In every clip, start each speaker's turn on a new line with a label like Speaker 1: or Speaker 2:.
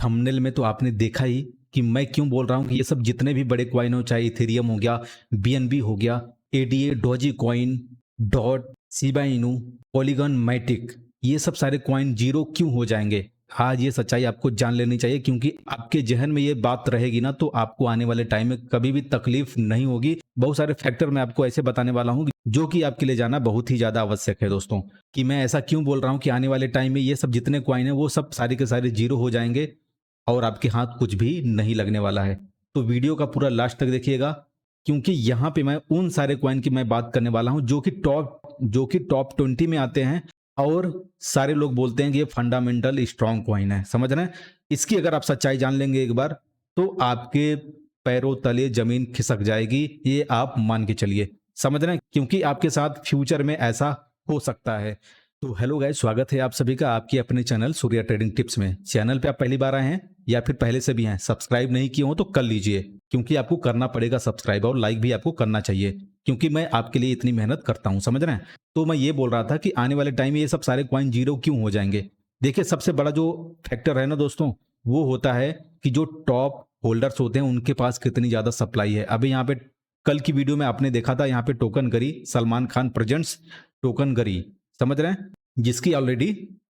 Speaker 1: Thumbnail में तो आपने देखा ही कि मैं क्यों बोल रहा हूँ कि ये सब जितने भी बड़े कॉइन हो, चाहे इथेरियम हो गया, बीएनबी हो गया, ADA, Dogecoin, dot, Shiba Inu, Polygon, Matic, ये सब सारे कॉइन जीरो क्यों हो जाएंगे। आज ये सच्चाई आपको जान लेनी चाहिए, क्योंकि आपके जहन में ये बात रहेगी ना तो आपको आने वाले टाइम में कभी भी तकलीफ नहीं होगी। बहुत सारे फैक्टर मैं आपको ऐसे बताने वाला हूँ जो कि आपके लिए जाना बहुत ही ज्यादा आवश्यक है दोस्तों। कि मैं ऐसा क्यों बोल रहा हूँ कि आने वाले टाइम में ये सब जितने कॉइन है वो सब सारे के सारे जीरो हो जाएंगे और आपके हाथ कुछ भी नहीं लगने वाला है। तो वीडियो का पूरा लास्ट तक देखिएगा, क्योंकि यहाँ पे मैं उन सारे कॉइन की मैं बात करने वाला हूँ जो कि टॉप 20 में आते हैं और सारे लोग बोलते हैं कि ये फंडामेंटल स्ट्रॉन्ग कॉइन है। समझ रहे हैं। इसकी अगर आप सच्चाई जान लेंगे एक बार तो आपके पैरों तले जमीन खिसक जाएगी, ये आप मान के चलिए। समझ रहे हैं, क्योंकि आपके साथ फ्यूचर में ऐसा हो सकता है। तो हेलो गाइस, स्वागत है आप सभी का आपके अपने चैनल सूर्या ट्रेडिंग टिप्स में। चैनल पे आप पहली बार आए हैं या फिर पहले से भी हैं, सब्सक्राइब नहीं किए हो तो कर लीजिए, क्योंकि आपको करना पड़ेगा सब्सक्राइब, और लाइक भी आपको करना चाहिए, क्योंकि मैं आपके लिए इतनी मेहनत करता हूं। समझ रहे हैं। तो मैं ये बोल रहा था कि आने वाले टाइम में ये सब सारे कॉइन जीरो क्यों हो जाएंगे। देखिए, सबसे बड़ा जो फैक्टर है ना दोस्तों, वो होता है कि जो टॉप होल्डर्स होते हैं उनके पास कितनी ज्यादा सप्लाई है। अभी यहाँ पे कल की वीडियो में आपने देखा था, यहाँ पे टोकन गरी, सलमान खान प्रेजेंट्स टोकन गरी, समझ रहे हैं, जिसकी ऑलरेडी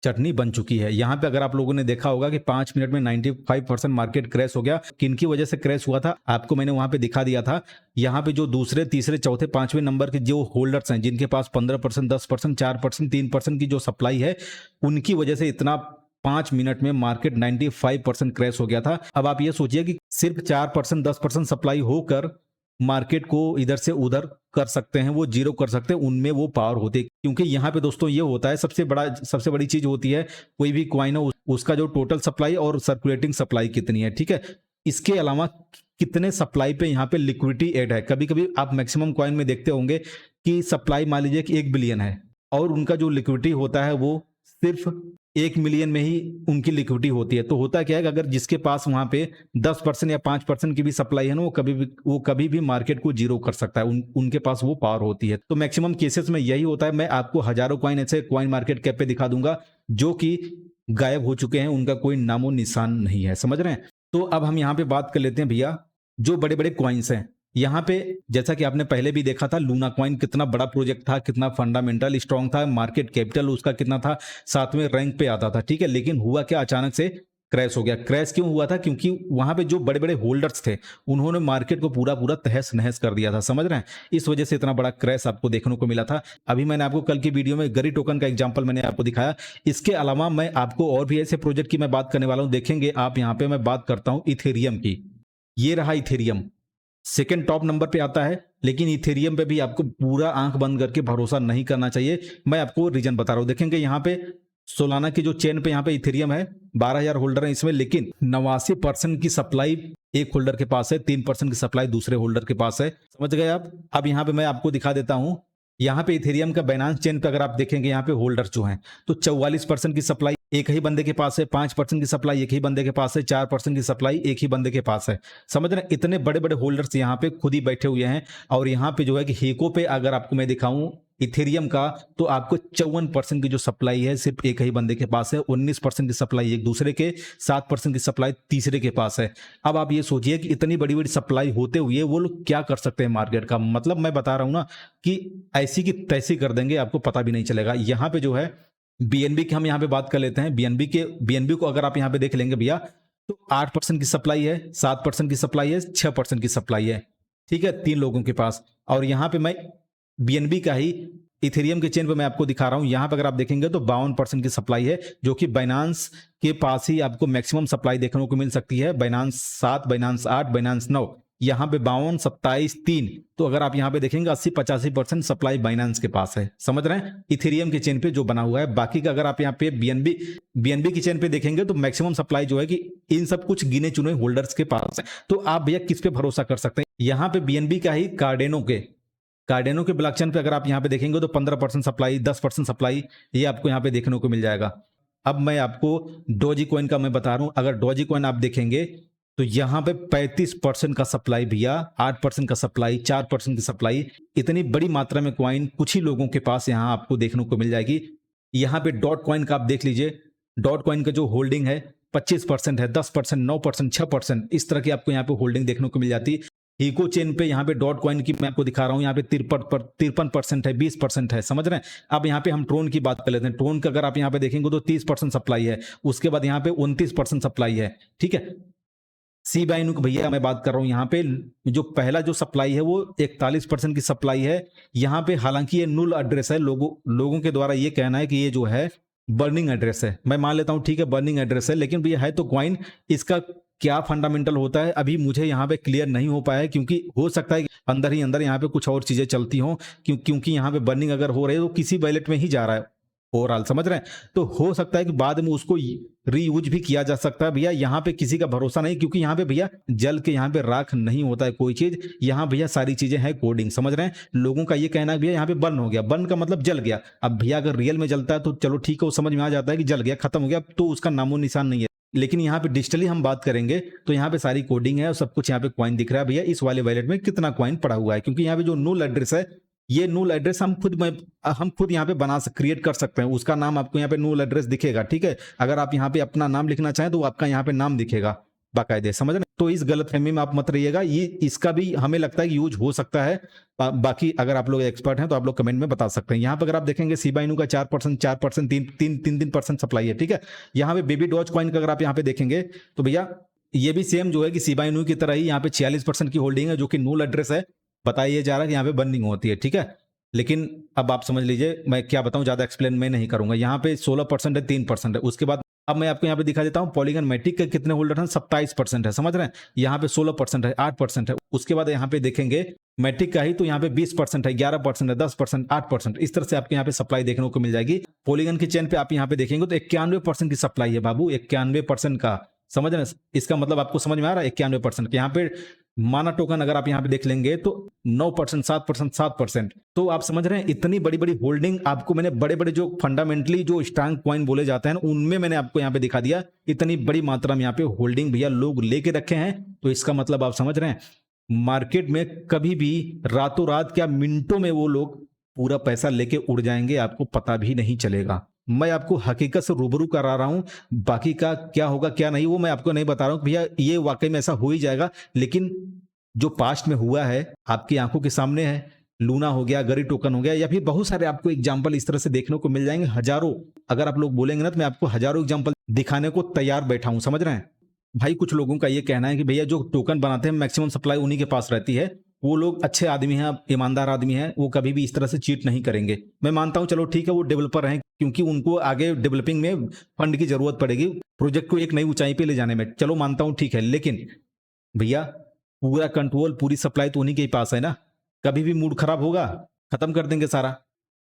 Speaker 1: चटनी बन चुकी है। यहाँ पे अगर आप लोगों ने देखा होगा कि 5 मिनट में 95% मार्केट क्रैश हो गया। किनकी वजह से क्रैश हुआ था आपको मैंने वहां पे दिखा दिया था। यहाँ पे जो दूसरे, तीसरे, चौथे, पांचवें नंबर के जो होल्डर्स हैं, जिनके पास 15%, 10%, 4%, 3% की जो सप्लाई है, उनकी वजह से इतना 5 मिनट में मार्केट 95% क्रैश हो गया था। अब आप ये सोचिए कि सिर्फ 4%, 10% सप्लाई होकर मार्केट को इधर से उधर कर सकते हैं, वो जीरो कर सकते हैं, उनमें वो पावर होती है। क्योंकि यहाँ पे दोस्तों ये होता है, सबसे बड़ी चीज होती है कोई भी कॉइन हो उसका जो टोटल सप्लाई और सर्कुलेटिंग सप्लाई कितनी है। ठीक है, इसके अलावा कितने सप्लाई पे यहाँ पे लिक्विडिटी ऐड है। कभी कभी आप मैक्सिमम कॉइन में देखते होंगे कि सप्लाई मान लीजिए कि 1 बिलियन है और उनका जो लिक्विडिटी होता है वो सिर्फ 1 मिलियन में ही उनकी लिक्विडिटी होती है। तो होता क्या है कि अगर जिसके पास वहां पे 10% या 5% की भी सप्लाई है ना, वो कभी भी मार्केट को जीरो कर सकता है। उनके पास वो पावर होती है। तो मैक्सिमम केसेस में यही होता है। मैं आपको हजारों कॉइन ऐसे कॉइन मार्केट कैप पे दिखा दूंगा जो कि गायब हो चुके हैं, उनका कोई नामो निशान नहीं है। समझ रहे हैं। तो अब हम यहाँ पे बात कर लेते हैं भैया, जो बड़े बड़े कॉइन्स हैं यहाँ पे, जैसा कि आपने पहले भी देखा था, लूना कॉइन कितना बड़ा प्रोजेक्ट था, कितना फंडामेंटल स्ट्रांग था, मार्केट कैपिटल उसका कितना था, 7वें रैंक पे आता था। ठीक है, लेकिन हुआ क्या, अचानक से क्रैश हो गया। क्रैश क्यों हुआ था? क्योंकि वहां पे जो बड़े बड़े होल्डर्स थे उन्होंने मार्केट को पूरा पूरा तहस नहस कर दिया था। समझ रहे हैं। इस वजह से इतना बड़ा क्रैश आपको देखने को मिला था। अभी मैंने आपको कल की वीडियो में गरी टोकन का एग्जांपल मैंने आपको दिखाया। इसके अलावा मैं आपको और भी ऐसे प्रोजेक्ट की मैं बात करने वाला हूं। देखेंगे आप, यहाँ पे मैं बात करता हूं इथेरियम की। ये रहा इथेरियम, सेकेंड टॉप नंबर पे आता है। लेकिन इथेरियम पे भी आपको पूरा आंख बंद करके भरोसा नहीं करना चाहिए। मैं आपको रीजन बता रहा हूं। देखेंगे यहाँ पे सोलाना की जो चेन पे यहाँ पे इथेरियम है, 12,000 होल्डर है इसमें, लेकिन 89% की सप्लाई एक होल्डर के पास है, 3% की सप्लाई दूसरे होल्डर के पास है। समझ गए आप। अब यहाँ पे मैं आपको दिखा देता हूं। यहाँ पे इथेरियम का बाइनेंस चेन पे अगर आप देखेंगे, यहाँ पे होल्डर्स जो हैं, तो 44% की सप्लाई एक ही बंदे के पास है, 5% की सप्लाई एक ही बंदे के पास है, 4% की सप्लाई एक ही बंदे के पास है। समझ रहे हैं। इतने बड़े बड़े होल्डर्स यहाँ पे खुद ही बैठे हुए हैं। और यहाँ पे जो है कि हेको पे अगर आपको मैं दिखाऊं इथेरियम का, तो आपको 54% की जो सप्लाई है सिर्फ एक ही बंदे के पास है, 19% की सप्लाई एक दूसरे के, 7% की सप्लाई तीसरे के पास है। अब आप ये सोचिए कि इतनी बड़ी बड़ी सप्लाई होते हुए वो लोग क्या कर सकते हैं मार्केट का। मतलब मैं बता रहा हूं ना कि ऐसी की तैसी कर देंगे, आपको पता भी नहीं चलेगा। यहाँ पे जो है बीएनबी की हम यहाँ पे बात कर लेते हैं। बीएनबी को अगर आप यहाँ पे देख लेंगे भैया, तो 8% की सप्लाई है, 7% की सप्लाई है, 6% की सप्लाई है। ठीक है, 3 लोगों के पास। और यहाँ पे मैं बीएनबी का ही इथेरियम के चेन पे मैं आपको दिखा रहा हूं। यहां पर अगर आप देखेंगे तो 52% की सप्लाई है, जो कि बाइनेंस के पास ही आपको मैक्सिमम सप्लाई देखने को मिल सकती है। बाइनेंस 7, बाइनेंस 8, बाइनेंस 9, यहां पे 52, 27, 3। तो अगर आप यहां पे देखेंगे 80-85% सप्लाई बाइनेंस के पास है। समझ रहे हैं। इथेरियम के चेन पे जो बना हुआ है। बाकी का अगर आप यहाँ पे बीएनबी की चेन पे देखेंगे तो मैक्सिमम सप्लाई जो है कि इन सब कुछ गिने चुने होल्डर्स के पास है। तो आप भैया किस पे भरोसा कर सकते हैं? यहाँ पे बीएनबी का ही कार्डेनो के ब्लॉकचेन पे अगर आप यहाँ पे देखेंगे तो 15% सप्लाई, 10% सप्लाई, ये आपको यहाँ पे देखने को मिल जाएगा। अब मैं आपको डोजी कॉइन का मैं बता रहा हूं। अगर डोजी कॉइन आप देखेंगे तो यहाँ पे 35% का सप्लाई भैया, 8% का सप्लाई, 4% की सप्लाई, इतनी बड़ी मात्रा में कॉइन कुछ ही लोगों के पास यहाँ आपको देखने को मिल जाएगी। यहाँ पे डॉट कॉइन का आप देख लीजिए। डॉट कॉइन का जो होल्डिंग है 25% है, 10%, 9%, 6%, इस तरह की आपको यहाँ पे होल्डिंग देखने को मिल जाती है। इको चेन पे यहाँ पे डॉट कॉइन की मैं आपको दिखा रहा हूँ, यहाँ पे 53% है, 20% है, समझ रहे हैं। अब यहाँ पे हम ट्रोन की बात कर लेते हैं। ट्रोन का अगर आप यहाँ पे देखेंगे तो 30% सप्लाई है, उसके बाद यहाँ पे 29% सप्लाई है, ठीक है। शिबा इनू की भैया मैं बात कर रहा हूँ, यहाँ पे जो पहला जो सप्लाई है वो 41% की सप्लाई है। यहाँ पे हालांकि ये नुल एड्रेस है, लोगों के द्वारा ये कहना है कि ये जो है बर्निंग एड्रेस है। मैं मान लेता हूँ ठीक है बर्निंग एड्रेस है, लेकिन भैया है तो क्वाइन, इसका क्या फंडामेंटल होता है अभी मुझे यहाँ पे क्लियर नहीं हो पाया है, क्योंकि हो सकता है कि अंदर ही अंदर यहाँ पे कुछ और चीजें चलती हों, क्योंकि यहाँ पे बर्निंग अगर हो रही है तो किसी वैलेट में ही जा रहा है ओवरऑल, समझ रहे हैं। तो हो सकता है कि बाद में उसको रीयूज भी किया जा सकता है। भैया यहाँ पे किसी का भरोसा नहीं, क्योंकि यहाँ पे भैया जल के यहाँ पे राख नहीं होता है कोई चीज, यहाँ भैया सारी चीजें हैं कोडिंग, समझ रहे हैं। लोगों का ये कहना है भैया यहाँ पे बर्न हो गया, बर्न का मतलब जल गया। अब भैया अगर रियल में जलता है तो चलो ठीक है, वो समझ में आ जाता है कि जल गया, खत्म हो गया, तो उसका नामो निशान नहीं है। लेकिन यहाँ पे डिजिटली हम बात करेंगे तो यहाँ पे सारी कोडिंग है और सब कुछ यहाँ पे क्वाइन दिख रहा है भैया इस वाले वैलेट में कितना क्वाइन पड़ा हुआ है, क्योंकि यहाँ पे जो नुल एड्रेस है, ये नुल एड्रेस हम खुद यहाँ पे क्रिएट कर सकते हैं। उसका नाम आपको यहाँ पे नुल एड्रेस दिखेगा, ठीक है। अगर आप यहाँ पे अपना नाम लिखना चाहें तो आपका यहाँ पे नाम दिखेगा बाकायदे, समझ रहे। तो इस गलतफहमी में आप मत रहिएगा, ये इसका भी हमें लगता है कि यूज हो सकता है। बाकी अगर आप लोग एक्सपर्ट हैं तो आप लोग कमेंट में बता सकते हैं। यहाँ पर अगर आप देखेंगे शिबा इनू का 4%, 3% सप्लाई है, ठीक है। यहाँ पे बेबी डॉज कॉइन का अगर आप यहाँ पे देखेंगे तो भैया ये भी सेम जो है कि शिबा इनू की तरह ही यहाँ पे 46% की होल्डिंग है, जो कि नुल एड्रेस है। बताइए जा रहा है कि यहाँ पे बर्निंग होती है, ठीक है। लेकिन अब आप समझ लीजिए, मैं क्या बताऊं, ज्यादा एक्सप्लेन मैं नहीं करूंगा। यहाँ पे 16% है, 3% है। उसके बाद अब मैं आपको यहाँ पे दिखा देता हूँ पॉलीगन मैटिक के कितने होल्डर हैं, 27% है, समझ रहे हैं। यहाँ पे 16% है, 8% है। उसके बाद यहाँ पे देखेंगे मैटिक का ही तो यहाँ पे 20% है, 11% है, 10%, 8%। इस तरह से आपके यहाँ पे सप्लाई देखने को मिल जाएगी। पॉलीगन की चेन पे आप यहाँ पे देखेंगे तो 91% की सप्लाई है बाबू, 91% का, समझ रहे हैं। इसका मतलब आपको समझ में आ रहा है 91%। यहाँ पे माना टोकन अगर आप यहाँ पे देख लेंगे तो 9%, 7%, 7%। तो आप समझ रहे हैं इतनी बड़ी बड़ी होल्डिंग आपको मैंने बड़े बड़े जो फंडामेंटली जो स्ट्रांग कॉइन बोले जाते हैं उनमें मैंने आपको यहाँ पे दिखा दिया। इतनी बड़ी मात्रा में यहाँ पे होल्डिंग भैया लोग लेके रखे हैं, तो इसका मतलब आप समझ रहे हैं मार्केट में कभी भी रातों रात क्या मिनटों में वो लोग पूरा पैसा लेके उड़ जाएंगे, आपको पता भी नहीं चलेगा। मैं आपको हकीकत से रूबरू करा रहा हूं, बाकी का क्या होगा क्या नहीं वो मैं आपको नहीं बता रहा हूं भैया, ये वाकई में ऐसा हो ही जाएगा। लेकिन जो पास्ट में हुआ है आपकी आंखों के सामने है, लूना हो गया, गरी टोकन हो गया, या फिर बहुत सारे आपको एग्जाम्पल इस तरह से देखने को मिल जाएंगे, हजारों। अगर आप लोग बोलेंगे ना तो मैं आपको हजारों एग्जाम्पल दिखाने को तैयार बैठा हूं, समझ रहे हैं भाई। कुछ लोगों का ये कहना है कि भैया जो टोकन बनाते हैं मैक्सिमम सप्लाई उन्हीं के पास रहती है, वो लोग अच्छे आदमी हैं, ईमानदार आदमी हैं, वो कभी भी इस तरह से चीट नहीं करेंगे। मैं मानता हूं चलो ठीक है वो डेवलपर हैं, क्योंकि उनको आगे डेवलपिंग में फंड की जरूरत पड़ेगी, प्रोजेक्ट को एक नई ऊंचाई पे ले जाने में, चलो मानता हूं ठीक है। लेकिन भैया पूरा कंट्रोल पूरी सप्लाई तो उन्हीं के पास है ना। कभी भी मूड खराब होगा खत्म कर देंगे सारा।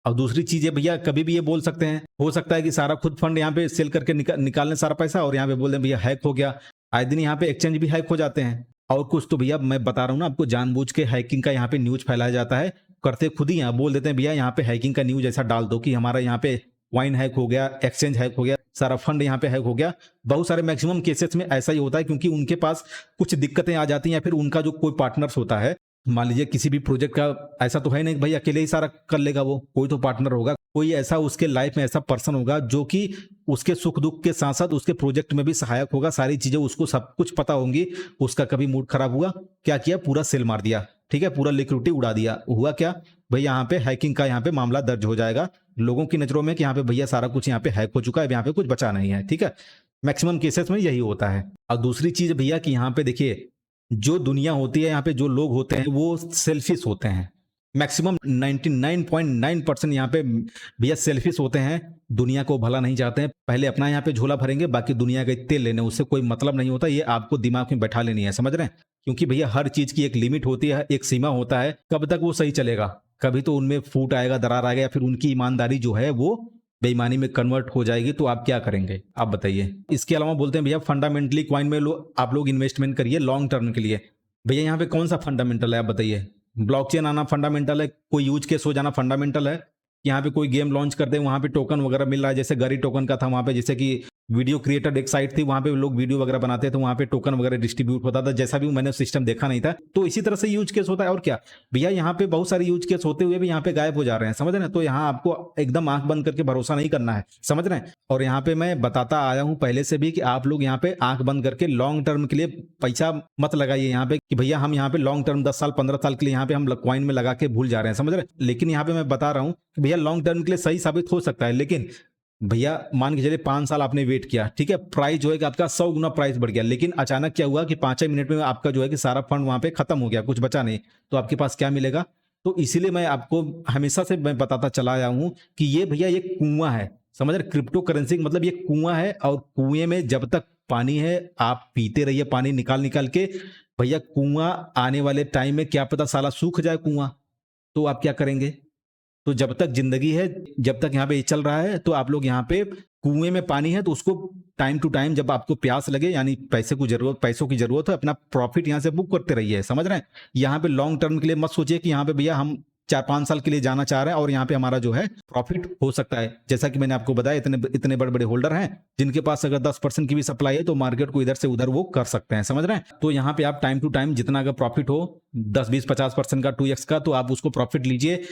Speaker 1: और दूसरी चीज है भैया, कभी भी ये बोल सकते हैं, हो सकता है कि सारा खुद फंड यहाँ पे सेल करके निकालने सारा पैसा, और यहाँ पे बोल दें भैया हैक हो गया। आए दिन यहाँ पे एक्सचेंज भी हैक हो जाते हैं। और कुछ तो भैया मैं बता रहा हूँ ना आपको, जानबूझ के हैकिंग का यहाँ पे न्यूज फैलाया जाता है, करते खुद ही यहाँ बोल देते हैं भैया यहाँ पे हैकिंग का न्यूज ऐसा डाल दो कि हमारा यहाँ पे वाइन हैक हो गया, एक्सचेंज हैक हो गया, सारा फंड यहाँ पे हैक हो गया। बहुत सारे मैक्सिमम केसेस में ऐसा ही होता है, क्योंकि उनके पास कुछ दिक्कतें आ जाती हैं, या फिर उनका जो कोई पार्टनर्स होता है, मान लीजिए किसी भी प्रोजेक्ट का ऐसा तो है नहीं भाई अकेले ही सारा कर लेगा, वो कोई तो पार्टनर होगा, कोई ऐसा उसके लाइफ में ऐसा पर्सन होगा जो कि उसके सुख दुख के साथ साथ उसके प्रोजेक्ट में भी सहायक होगा, सारी चीजें उसको सब कुछ पता होंगी। उसका कभी मूड खराब हुआ, क्या किया, पूरा सेल मार दिया, ठीक है, पूरा लिक्विडिटी उड़ा दिया। हुआ क्या भाई, यहाँ पे हैकिंग का यहाँ पे मामला दर्ज हो जाएगा लोगों की नजरों में कि यहाँ पे भैया सारा कुछ यहाँ पे हैक हो चुका है, यहाँ पे कुछ बचा नहीं है, ठीक है। मैक्सिमम केसेस में यही होता है। और दूसरी चीज भैया कि यहाँ पे देखिए जो दुनिया होती है, यहाँ पे जो लोग होते हैं वो सेल्फिश होते हैं। मैक्सिमम 99.9% यहाँ पे भैया सेल्फिश होते हैं, दुनिया को भला नहीं चाहते हैं। पहले अपना यहाँ पे झोला भरेंगे, बाकी दुनिया के तेल लेने, उससे कोई मतलब नहीं होता। ये आपको दिमाग में बैठा लेनी है, समझ रहे हैं। क्योंकि भैया हर चीज की एक लिमिट होती है, एक सीमा होता है, कब तक वो सही चलेगा। कभी तो उनमें फूट आएगा, दरार आएगा, या फिर उनकी ईमानदारी जो है वो बेईमानी में कन्वर्ट हो जाएगी, तो आप क्या करेंगे आप बताइए। इसके अलावा बोलते हैं भैया फंडामेंटली क्वाइन में आप लोग इन्वेस्टमेंट करिए लॉन्ग टर्म के लिए। भैया यहाँ पे कौन सा फंडामेंटल है आप बताइए। ब्लॉकचेन आना फंडामेंटल है, कोई यूज केस हो जाना फंडामेंटल है, यहाँ पे कोई गेम लॉन्च कर दे, वहां पे टोकन वगैरह मिल रहा है, जैसे गरी टोकन का था वहां पे, जैसे कि वीडियो क्रिएटर एक साइट थी, वहां पे लोग वीडियो वगैरह बनाते थे, वहां पे टोकन वगैरह डिस्ट्रीब्यूट होता था, जैसा भी मैंने सिस्टम देखा नहीं था। तो इसी तरह से यूज केस होता है। और क्या भैया, यहाँ पे बहुत सारे यूज केस होते हुए भी यहाँ पे गायब हो जा रहे हैं, समझ रहे हैं। तो यहाँ आपको एकदम आंख बंद करके भरोसा नहीं करना है, समझ रहे हैं। और यहाँ पे मैं बताता आया हूँ पहले से भी कि आप लोग यहाँ पे आंख बंद करके लॉन्ग टर्म के लिए पैसा मत लगाइए यहाँ पे, कि भैया हम यहाँ पे लॉन्ग टर्म 10 साल 15 साल के लिए यहाँ पे हम कॉइन में लगा के भूल जा रहे हैं, समझ रहे हैं। लेकिन यहाँ पे मैं बता रहा हूँ कि भैया लॉन्ग टर्म के लिए सही साबित हो सकता है, लेकिन भैया मान के चलिए 5 साल आपने वेट किया, ठीक है, प्राइस जो है कि आपका 100 गुना प्राइस बढ़ गया, लेकिन अचानक क्या हुआ कि 5 मिनट में आपका जो है कि सारा फंड वहां पे खत्म हो गया, कुछ बचा नहीं, तो आपके पास क्या मिलेगा। तो इसीलिए मैं आपको हमेशा से मैं बताता चला आया हूं कि ये भैया ये कुआं है, समझ रहे। क्रिप्टो करेंसी मतलब ये कुआं है, और कुएं में जब तक पानी है आप पीते रहिए पानी निकाल निकाल के। भैया कुआं आने वाले टाइम में क्या पता साला सूख जाए कुआं, तो आप क्या करेंगे। तो जब तक जिंदगी है, जब तक यहाँ पे चल रहा है, तो आप लोग यहाँ पे कुएं में पानी है तो उसको टाइम टू टाइम जब आपको प्यास लगे, यानी पैसों की जरूरत है, अपना प्रॉफिट यहाँ से बुक करते रहिए, समझ रहे हैं। यहाँ पे लॉन्ग टर्म के लिए मत सोचिए कि यहाँ पे भैया हम 4-5 साल के लिए जाना चाह रहे हैं और यहाँ पे हमारा जो है प्रॉफिट हो सकता है। जैसा कि मैंने आपको बताया, इतने इतने बड़े बड़े होल्डर हैं जिनके पास अगर 10% की भी सप्लाई है तो मार्केट को इधर से उधर वो कर सकते हैं, समझ रहे हैं। तो यहाँ पे आप टाइम टू टाइम जितना अगर प्रॉफिट हो 10-20-50% का 2x का, तो आप उसको प्रॉफिट लीजिए।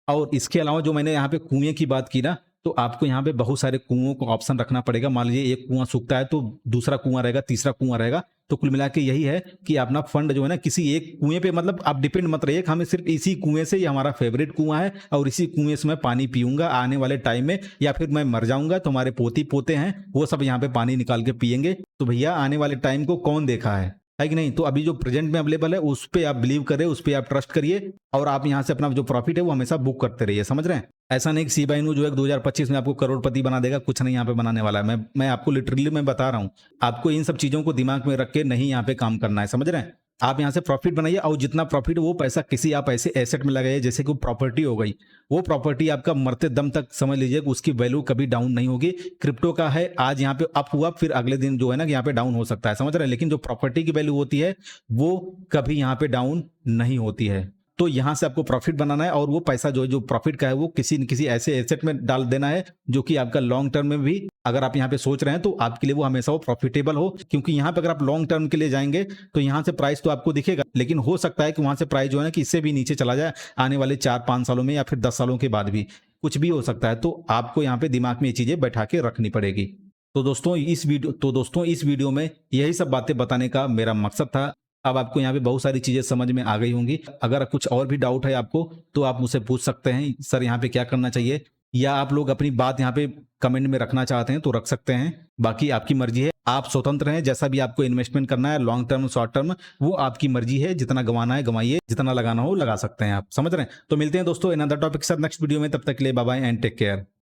Speaker 1: और इसके अलावा जो मैंने यहाँ पे कुएं की बात की ना, तो आपको यहाँ पे बहुत सारे कुओं को ऑप्शन रखना पड़ेगा। मान लीजिए एक कुआं सूखता है तो दूसरा कुआं रहेगा, तीसरा कुआं रहेगा। तो कुल मिला के यही है कि अपना फंड जो है ना किसी एक कुएं पे, मतलब आप डिपेंड मत रहिए कि हमें सिर्फ इसी कुएं से, ये हमारा फेवरेट कुआं है और इसी कुएं से मैं पानी पीऊंगा आने वाले टाइम में, या फिर मैं मर जाऊंगा तो हमारे पोती पोते हैं वो सब यहाँ पे पानी निकाल के पियेंगे। तो भैया आने वाले टाइम को कौन देखा है कि नहीं। तो अभी जो प्रेजेंट में अवेलेबल है उस पर आप बिलीव करें, उस पर आप ट्रस्ट करिए, और आप यहाँ से अपना जो प्रॉफिट है वो हमेशा बुक करते रहिए, समझ रहे हैं। ऐसा नहीं कि शिबा इनू जो है 2025 में आपको करोड़पति बना देगा, कुछ नहीं यहाँ पे बनाने वाला है। मैं आपको लिटरली मैं बता रहा हूँ, आपको इन सब चीजों को दिमाग में रख के नहीं यहाँ पे काम करना है, समझ रहे हैं। आप यहाँ से प्रॉफिट बनाइए, और जितना प्रॉफिट वो पैसा किसी आप ऐसे एसेट में लगाइए जैसे कि प्रॉपर्टी हो गई। वो प्रॉपर्टी आपका मरते दम तक समझ लीजिए कि उसकी वैल्यू कभी डाउन नहीं होगी। क्रिप्टो का है आज यहाँ पे अप हुआ, फिर अगले दिन जो है ना यहाँ पे डाउन हो सकता है, समझ रहे हैं। लेकिन जो प्रॉपर्टी की वैल्यू होती है वो कभी यहाँ पे डाउन नहीं होती है। तो यहां से आपको प्रॉफिट बनाना है, और वो पैसा जो प्रॉफिट का है वो किसी न किसी ऐसे एसेट में डाल देना है जो कि आपका लॉन्ग टर्म में भी, अगर आप यहाँ पे सोच रहे हैं तो आपके लिए वो हमेशा वो प्रॉफिटेबल हो। क्योंकि यहाँ पे अगर आप लॉन्ग टर्म के लिए जाएंगे तो यहाँ से प्राइस तो आपको दिखेगा, लेकिन हो सकता है कि वहां से प्राइस जो है ना कि इससे भी नीचे चला जाए आने वाले 4-5 सालों में, या फिर 10 सालों के बाद भी कुछ भी हो सकता है। तो आपको यहाँ पे दिमाग में ये चीजें बैठा के रखनी पड़ेगी। तो दोस्तों इस वीडियो में यही सब बातें बताने का मेरा मकसद था। अब आपको यहाँ पे बहुत सारी चीजें समझ में आ गई होंगी। अगर कुछ और भी डाउट है आपको तो आप मुझसे पूछ सकते हैं, सर यहाँ पे क्या करना चाहिए, या आप लोग अपनी बात यहाँ पे कमेंट में रखना चाहते हैं तो रख सकते हैं। बाकी आपकी मर्जी है, आप स्वतंत्र हैं, जैसा भी आपको इन्वेस्टमेंट करना है, लॉन्ग टर्म शॉर्ट टर्म, वो आपकी मर्जी है। जितना गंवाना है गंवाइए, जितना लगाना हो लगा सकते हैं, आप समझ रहे हैं। तो मिलते हैं दोस्तों अनदर टॉपिक के साथ नेक्स्ट वीडियो में, तब तक के लिए bye bye and take care.